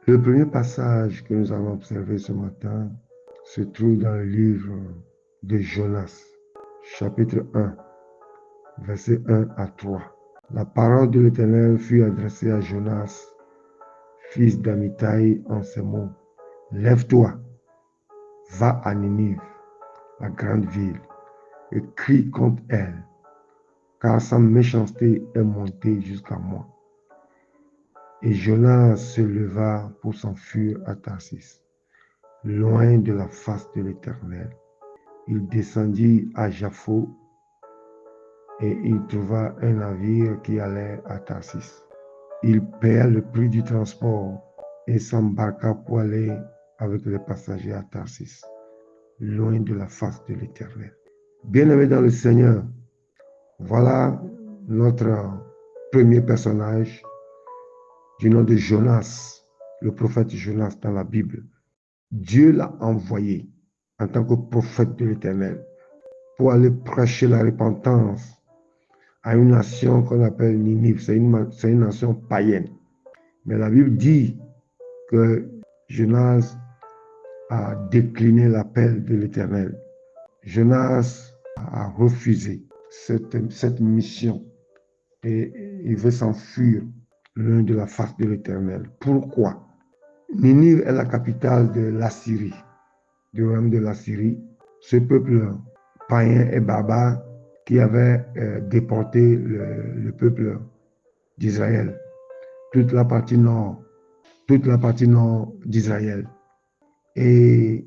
Le premier passage que nous allons observer ce matin se trouve dans le livre de Jonas, chapitre 1, versets 1 à 3. La parole de l'Éternel fut adressée à Jonas, fils d'Amittai, en ces mots. Lève-toi, va à Ninive, la grande ville, et crie contre elle, car sa méchanceté est montée jusqu'à moi. Et Jonas se leva pour s'enfuir à Tarsis, loin de la face de l'Éternel. Il descendit à Jaffo et il trouva un navire qui allait à Tarsis. Il paya le prix du transport et s'embarqua pour aller avec les passagers à Tarsis, loin de la face de l'Éternel. Bien-aimés dans le Seigneur, voilà notre premier personnage du nom de Jonas, le prophète Jonas dans la Bible. Dieu l'a envoyé en tant que prophète de l'Éternel pour aller prêcher la repentance à une nation qu'on appelle Ninive. C'est une nation païenne. Mais la Bible dit que Jonas a décliné l'appel de l'Éternel. Jonas a refusé cette mission et il veut s'enfuir loin de la face de l'Éternel. Pourquoi? Ninive est la capitale de l'Assyrie, du royaume de l'Assyrie. Ce peuple païen et barbare qui avait déporté le peuple d'Israël, toute la partie nord d'Israël. Et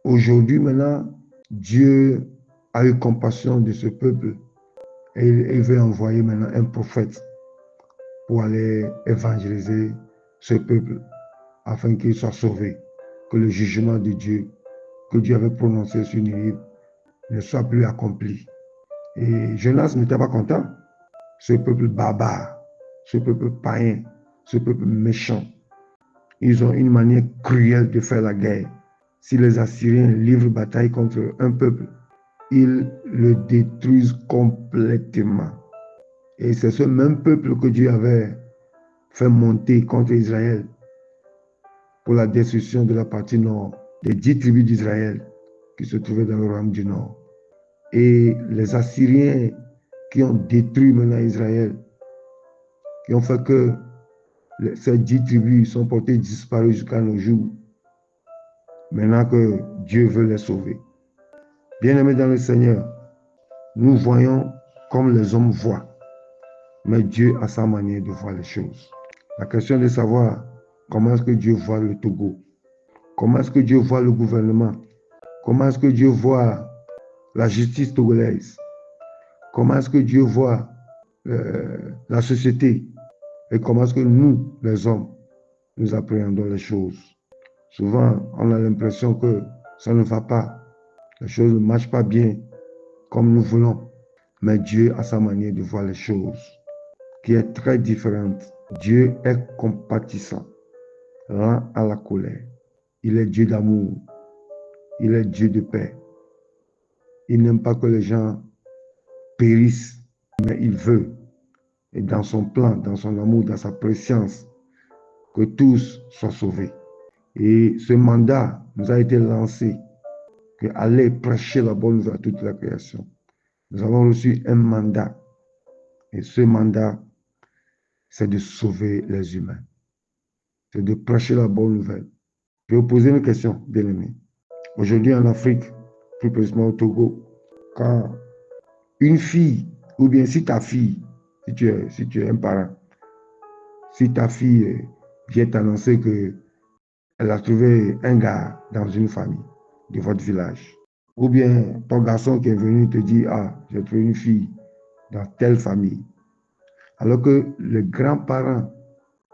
aujourd'hui, maintenant, Dieu a eu compassion de ce peuple et il veut envoyer maintenant un prophète pour aller évangéliser ce peuple afin qu'il soit sauvé, que le jugement de Dieu que Dieu avait prononcé sur Ninive ne soit plus accompli. Et Jonas n'était pas content. Ce peuple barbare, ce peuple païen, ce peuple méchant, ils ont une manière cruelle de faire la guerre. Si les Assyriens livrent bataille contre un peuple, ils le détruisent complètement. Et c'est ce même peuple que Dieu avait fait monter contre Israël pour la destruction de la partie nord, des 10 tribus d'Israël qui se trouvaient dans le royaume du nord. Et les Assyriens qui ont détruit maintenant Israël, qui ont fait que ces 10 tribus sont portées disparues jusqu'à nos jours, maintenant que Dieu veut les sauver. Bien-aimés dans le Seigneur, nous voyons comme les hommes voient, mais Dieu a sa manière de voir les choses. La question est de savoir comment est-ce que Dieu voit le Togo, comment est-ce que Dieu voit le gouvernement, comment est-ce que Dieu voit la justice togolaise, comment est-ce que Dieu voit la société et comment est-ce que nous, les hommes, nous appréhendons les choses. Souvent, on a l'impression que ça ne va pas, les choses ne marchent pas bien comme nous voulons, mais Dieu a sa manière de voir les choses qui est très différente. Dieu est compatissant, lent à la colère. Il est Dieu d'amour, il est Dieu de paix. Il n'aime pas que les gens périssent, mais il veut, et dans son plan, dans son amour, dans sa préscience, que tous soient sauvés. Et ce mandat nous a été lancé, que aller prêcher la bonne nouvelle à toute la création. Nous avons reçu un mandat, et ce mandat, c'est de sauver les humains. C'est de prêcher la bonne nouvelle. Je vais vous poser une question, bien-aimés. Aujourd'hui en Afrique, plus précisément au Togo, quand une fille, ou bien si ta fille, si tu es un parent, si ta fille vient t'annoncer qu'elle a trouvé un gars dans une famille de votre village, ou bien ton garçon qui est venu te dire, ah, j'ai trouvé une fille dans telle famille, alors que le grand-parent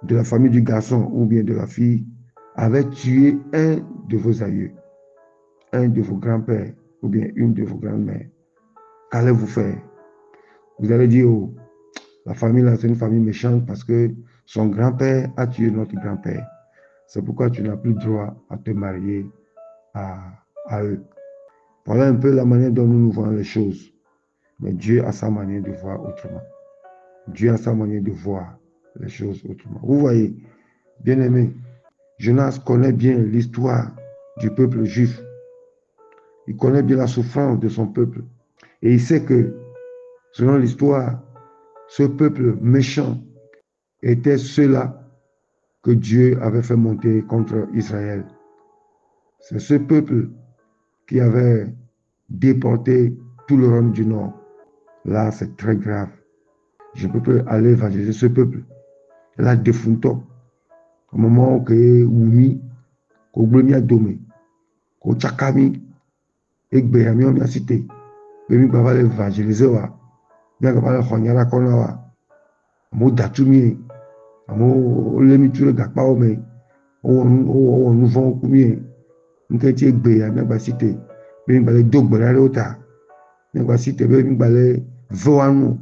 de la famille du garçon ou bien de la fille avait tué un de vos aïeux, un de vos grands-pères ou bien une de vos grandes-mères, qu'allez-vous faire? Vous allez dire, oh, la famille là, c'est une famille méchante parce que son grand-père a tué notre grand-père. C'est pourquoi tu n'as plus droit à te marier à eux. Voilà un peu la manière dont nous voyons les choses. Mais Dieu a sa manière de voir autrement. Dieu a sa manière de voir les choses autrement. Vous voyez, bien aimé, Jonas connaît bien l'histoire du peuple juif. Il connaît bien la souffrance de son peuple. Et il sait que, selon l'histoire, ce peuple méchant était ceux-là que Dieu avait fait monter contre Israël. C'est ce peuple qui avait déporté tout le royaume du Nord. Là, c'est très grave. Je ne peux pas aller évangéliser ce peuple. Là, défuntons. Au moment où Oumi, où Blomia Domé, où Tchakami, et Béami, on a cité. Bémi Baba l'évangéliser, bien que Baba le Khonyara Konawa, Amo Datumi, Amo Lemi Ture Gakpa Ome, on nous vend combien, nous qui Béami, on a cité. Bémi Baba le Dogbera Rota, on a cité, Bémi Baba le Voanou,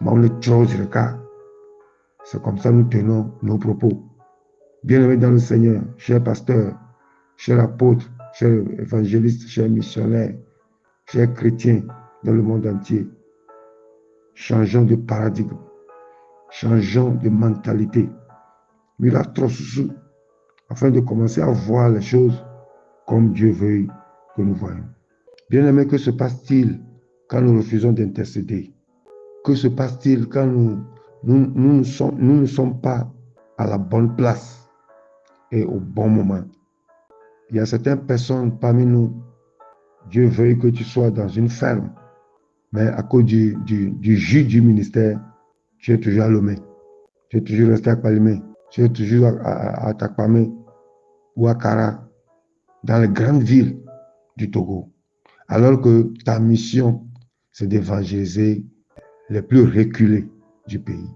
mais on le chose le cas. C'est comme ça que nous tenons nos propos. Bien-aimés dans le Seigneur, chers pasteurs, chers apôtres, chers évangélistes, chers missionnaires, chers chrétiens dans le monde entier, changeons de paradigme, changeons de mentalité, afin de commencer à voir les choses comme Dieu veut que nous voyons. Bien-aimés, que se passe-t-il quand nous refusons d'intercéder? Que se passe-t-il quand nous ne sommes pas à la bonne place et au bon moment? Il y a certaines personnes parmi nous, Dieu veuille que tu sois dans une ferme, mais à cause du jus du ministère, tu es toujours à Lomé, tu es toujours resté à Palimé, tu es toujours à Takpamé ou à Kara, dans les grandes villes du Togo, alors que ta mission, c'est d'évangéliser les plus reculés du pays.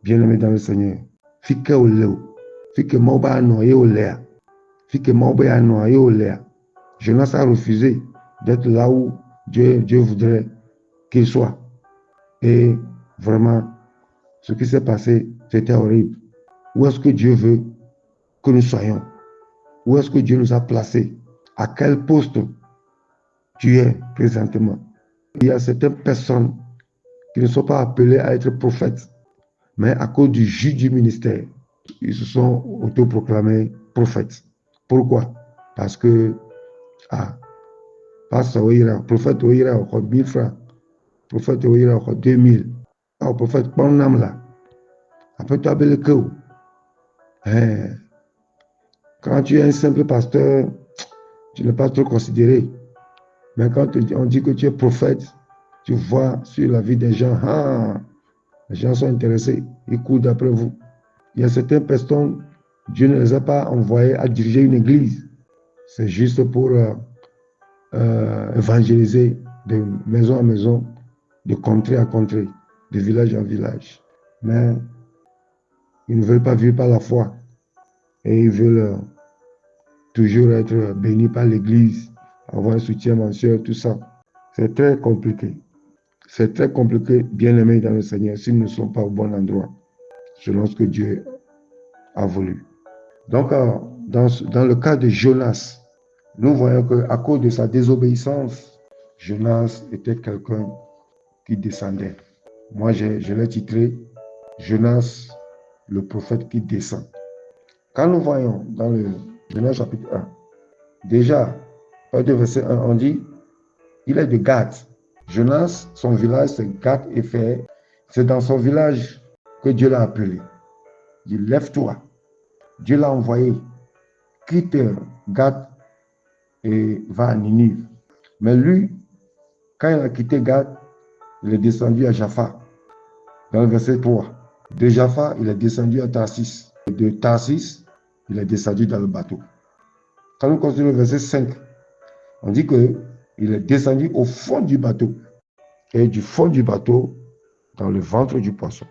Bien-aimé dans le Seigneur, fique au léo, fique moba noyé au léa, fique moba noyé au léa. Jonas a refusé d'être là où Dieu voudrait qu'il soit. Et vraiment, ce qui s'est passé, c'était horrible. Où est-ce que Dieu veut que nous soyons? Où est-ce que Dieu nous a placés? À quel poste tu es présentement? Il y a certaines personnes qui ne sont pas appelées à être prophètes, mais à cause du jus du ministère, ils se sont autoproclamés prophètes. Pourquoi? Parce que, pasteur Oira, prophète Oira, on 1000 francs, prophète Oira, on 2000. Le prophète Panam là, après tu as le cœur. Quand tu es un simple pasteur, tu n'es pas trop considéré. Mais quand on dit que tu es prophète, tu vois sur la vie des gens, les gens sont intéressés, ils courent d'après vous. Il y a certaines personnes, Dieu ne les a pas envoyées à diriger une église. C'est juste pour évangéliser de maison à maison, de contrée à contrée, de village en village. Mais ils ne veulent pas vivre par la foi. Et ils veulent toujours être bénis par l'église, avoir un soutien mensuel, tout ça. C'est très compliqué. C'est très compliqué, bien aimé dans le Seigneur, si nous ne sommes pas au bon endroit, selon ce que Dieu a voulu. Donc, dans le cas de Jonas, nous voyons qu'à cause de sa désobéissance, Jonas était quelqu'un qui descendait. Moi, je l'ai titré Jonas, le prophète qui descend. Quand nous voyons dans le Jonas chapitre 1, déjà, au verset 1, on dit, il est de Gath. Jonas, son village, c'est Gath Épher. C'est dans son village que Dieu l'a appelé. Il dit, lève-toi. Dieu l'a envoyé. Quitte Gath et va à Ninive. Mais lui, quand il a quitté Gath, il est descendu à Jaffa. Dans le verset 3. De Jaffa, il est descendu à Tarsis. De Tarsis, il est descendu dans le bateau. Quand nous continuons le verset 5, on dit qu'il est descendu au fond du bateau. Et du fond du bateau, dans le ventre du poisson.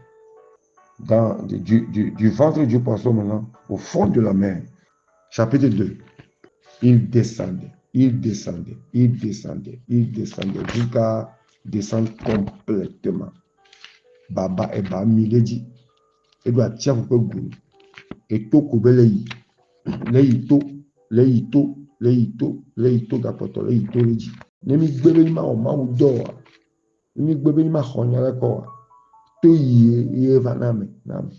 Du ventre du poisson maintenant, au fond de la mer. Chapitre 2. Il descendait jusqu'à descendre complètement. Baba et ba miledi. Et doit tiens vous pouvez et tout koubeleyi. Leito gapoto leito leji. Nemi gbebe ni ma o ma udo. Nemi gbebe ni ma khonyala ko. To yi vaname nam.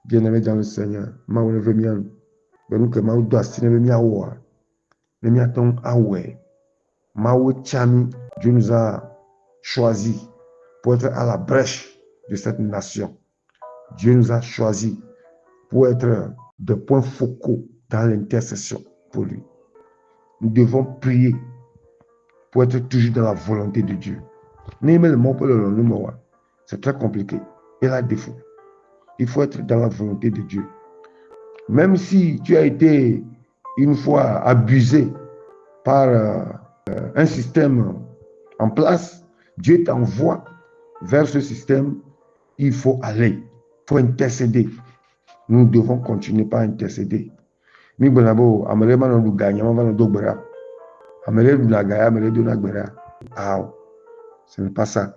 Bien-aimé dans le Seigneur, ma on veut bien. nous que Maou doit signer le miaoua. Le miaton aoué. Maou Tchami, Dieu nous a choisi pour être à la brèche de cette nation. Dieu nous a choisi pour être des points focaux dans l'intercession pour lui. Nous devons prier pour être toujours dans la volonté de Dieu. C'est très compliqué. Et là, défaut. Il faut être dans la volonté de Dieu. Même si tu as été une fois abusé par un système en place, Dieu t'envoie vers ce système. Il faut aller, il faut intercéder. Nous devons continuer par intercéder. Ce n'est pas ça.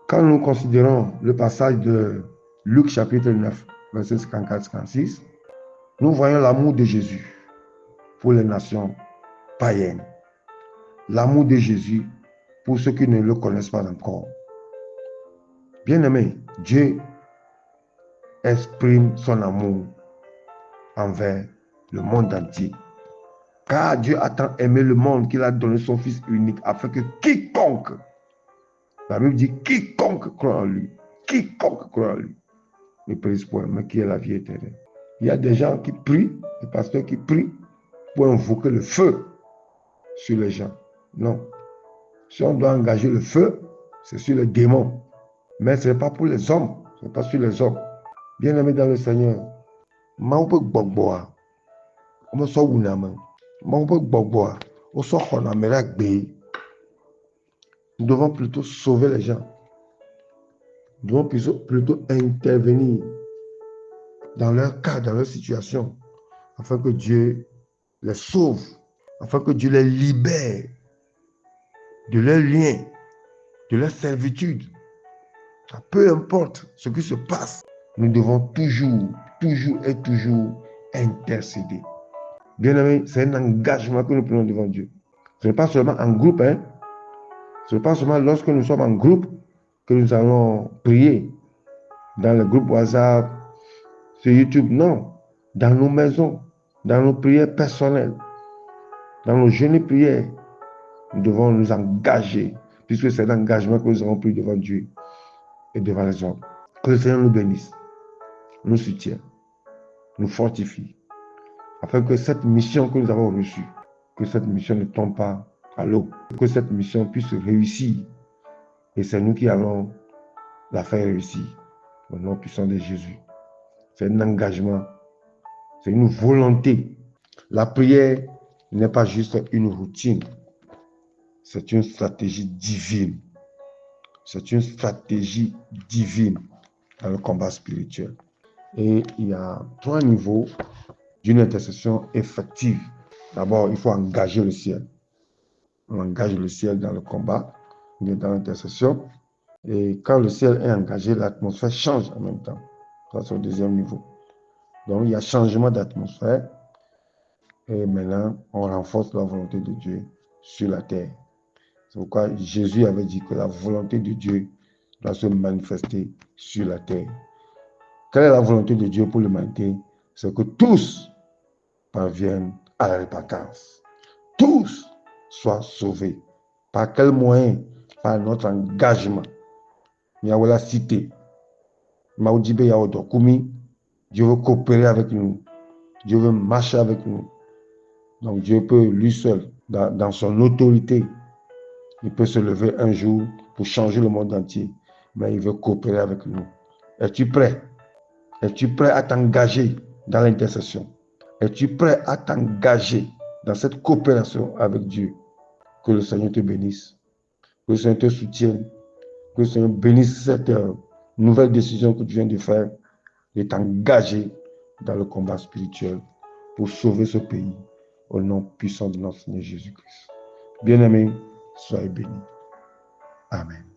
Quand nous considérons le passage de Luc chapitre 9, verset 54-56, nous voyons l'amour de Jésus pour les nations païennes. L'amour de Jésus pour ceux qui ne le connaissent pas encore. Bien-aimé, Dieu exprime son amour envers le monde entier. Car Dieu a tant aimé le monde qu'il a donné son Fils unique afin que quiconque, la Bible dit quiconque croit en lui, ne périsse point, mais qui est la vie éternelle. Il y a des gens qui prient, des pasteurs qui prient pour invoquer le feu sur les gens. Non. Si on doit engager le feu, c'est sur les démons. Mais ce n'est pas pour les hommes, ce n'est pas sur les hommes. Bien-aimé dans le Seigneur, nous devons plutôt sauver les gens. Nous devons plutôt intervenir dans leur cas, dans leur situation, afin que Dieu les sauve, afin que Dieu les libère de leurs liens, de leur servitude. Peu importe ce qui se passe, nous devons toujours intercéder. Bien aimé, c'est un engagement que nous prenons devant Dieu. Ce n'est pas seulement en groupe, ce n'est pas seulement lorsque nous sommes en groupe que nous allons prier dans le groupe WhatsApp, sur YouTube. Non, dans nos maisons, dans nos prières personnelles, dans nos jeûnes prières, nous devons nous engager, puisque c'est l'engagement que nous avons pris devant Dieu et devant les hommes. Que le Seigneur nous bénisse, nous soutienne, nous fortifie, afin que cette mission que nous avons reçue, que cette mission ne tombe pas à l'eau, que cette mission puisse réussir. Et c'est nous qui allons la faire réussir au nom puissant de Jésus. C'est un engagement, c'est une volonté. La prière n'est pas juste une routine, c'est une stratégie divine. C'est une stratégie divine dans le combat spirituel. Et il y a 3 niveaux d'une intercession effective. D'abord, il faut engager le ciel. On engage le ciel dans le combat, dans l'intercession. Et quand le ciel est engagé, l'atmosphère change en même temps. Ça, c'est le deuxième niveau. Donc, il y a changement d'atmosphère. Et maintenant, on renforce la volonté de Dieu sur la terre. C'est pourquoi Jésus avait dit que la volonté de Dieu doit se manifester sur la terre. Quelle est la volonté de Dieu pour l'humanité? C'est que tous parviennent à la repentance. Tous soient sauvés. Par quel moyen? Par notre engagement. Il y a la cité. Dieu veut coopérer avec nous. Dieu veut marcher avec nous. Donc Dieu peut lui seul, dans son autorité, il peut se lever un jour pour changer le monde entier. Mais il veut coopérer avec nous. Es-tu prêt? Es-tu prêt à t'engager dans l'intercession? Es-tu prêt à t'engager dans cette coopération avec Dieu? Que le Seigneur te bénisse. Que le Seigneur te soutienne. Que le Seigneur bénisse cette nouvelle décision que tu viens de faire, de t'engager dans le combat spirituel pour sauver ce pays au nom puissant de notre Seigneur Jésus-Christ. Bien-aimés, soyez bénis. Amen.